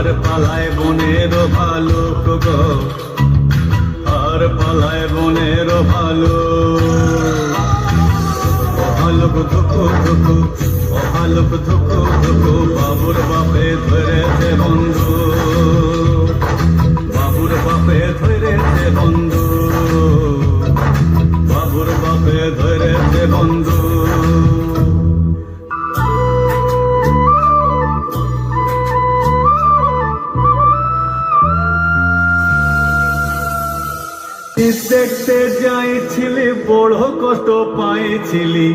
আর পালায় বনের ভালুক গো, আর পালায় বনের ভালুক। ও ভালুক ধুকু ধুকু, ও ভালুক ধুকু ধুকু, বাবুর বাপে ধরেছে বন্ধু, বাবুর বাপে ধরেছে বন্ধু, বাবুর বাপে ধরেছে বন্ধু। দেখতে যাইছিলি বড় কষ্ট পাইছিলি,